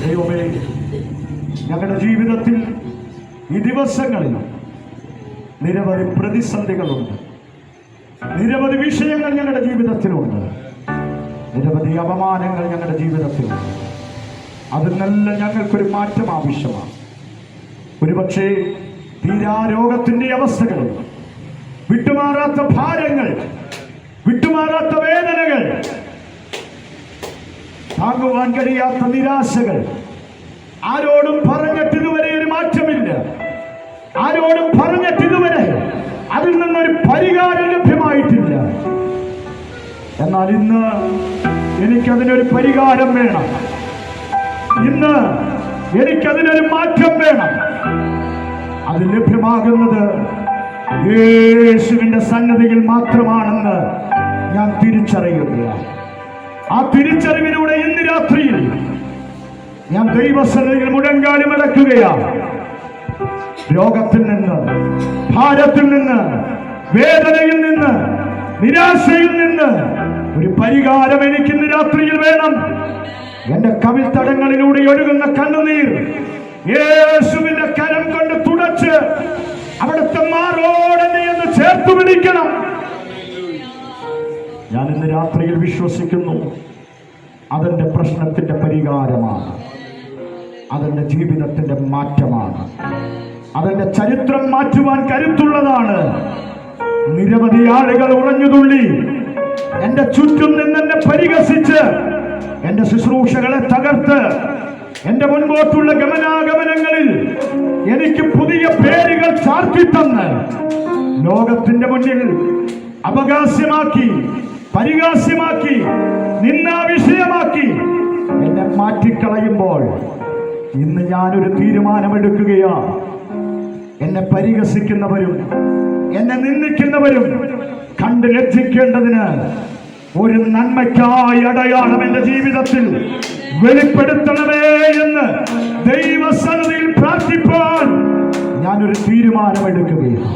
ദൈവമേ, ഞങ്ങളുടെ ജീവിതത്തിൽ ഈ ദിവസങ്ങളിൽ നിരവധി പ്രതിസന്ധികളുണ്ട്, നിരവധി വിഷയങ്ങൾ ഞങ്ങളുടെ ജീവിതത്തിലുണ്ട്, നിരവധി അപമാനങ്ങൾ ഞങ്ങളുടെ ജീവിതത്തിലുണ്ട്. അതിനെല്ലാം ഞങ്ങൾക്കൊരു മാറ്റം ആവശ്യമാണ്. ഒരുപക്ഷെ തീരാരോഗത്തിന്റെ അവസ്ഥകൾ, വിട്ടുമാറാത്ത ഭാരങ്ങൾ, വിട്ടുമാറാത്ത വേദനകൾ, താങ്ങുവാൻ കഴിയാത്ത നിരാശകൾ, ആരോടും പറഞ്ഞിട്ട് ഇതുവരെ ഒരു മാറ്റമില്ല, ആരോടും പറഞ്ഞിട്ട് ഇതുവരെ അതിൽ നിന്നൊരു പരിഹാരം ലഭ്യമായിട്ടില്ല. എന്നാൽ ഇന്ന് എനിക്കതിനൊരു പരിഹാരം വേണം, ഇന്ന് എനിക്കതിനൊരു മാറ്റം വേണം. അത് ലഭ്യമാകുന്നത് യേശുവിന്റെ സന്നദ്ധിയിൽ മാത്രമാണെന്ന് ഞാൻ തിരിച്ചറിയുകയാണ്. ആ തിരിച്ചറിവിലൂടെ ഇന്ന് രാത്രിയിൽ ഞാൻ ദൈവസന്നിധിയിൽ മുഴങ്കാലി മടക്കുകയാണ്. രോഗത്തിൽ നിന്ന്, ഭാരത്തിൽ നിന്ന്, വേദനയിൽ നിന്ന്, നിരാശയിൽ നിന്ന് ഒരു പരിഹാരം എനിക്ക് ഇന്ന് രാത്രിയിൽ വേണം. എന്റെ കവിൾത്തടങ്ങളിലൂടെ ഒഴുകുന്ന കണ്ണുനീർ യേശുവിന്റെ കരം കൊണ്ട് തുടച്ച് അവിടുത്തെ മാറോടെന്നെ എന്ന് ചേർത്ത് പിടിക്കണം. ഞാൻ ഇന്ന് രാത്രിയിൽ വിശ്വസിക്കുന്നു, അതെന്റെ പ്രശ്നത്തിന്റെ പരിഹാരമാണ്, അതെന്റെ ജീവിതത്തിന്റെ മാറ്റമാണ്, അതെന്റെ ചരിത്രം മാറ്റുവാൻ കരുത്തുള്ളതാണ്. നിരവധി ആളുകൾ ഉറഞ്ഞുതുള്ളി എന്റെ ചുറ്റും നിന്ന് എന്നെ പരിഹസിച്ച് എന്റെ ശുശ്രൂഷകളെ തകർത്ത് എന്റെ മുൻപോട്ടുള്ള ഗമനാഗമനങ്ങളിൽ എനിക്ക് പുതിയ പേരുകൾ ചാർത്തിത്തന്ന് ലോകത്തിന്റെ മുന്നിൽ അപഹാസ്യമാക്കി, പരിഹാസ്യമാക്കി, നിന്ദാവിഷയമാക്കി എന്നെ മാറ്റിക്കളയുമ്പോൾ ഇന്ന് ഞാനൊരു തീരുമാനമെടുക്കുകയാണ്. എന്നെ പരിഹസിക്കുന്നവരും എന്നെ നിന്ദിക്കുന്നവരും കണ്ട് ലജ്ജിക്കേണ്ടതിന് ഒരു നന്മയ്ക്കായ അടയാളം എന്റെ ജീവിതത്തിൽ വെളിപ്പെടുത്തണമേ എന്ന് ദൈവസന്നിധിയിൽ പ്രാർത്ഥിപ്പാൻ ഞാനൊരു തീരുമാനമെടുക്കുകയാണ്.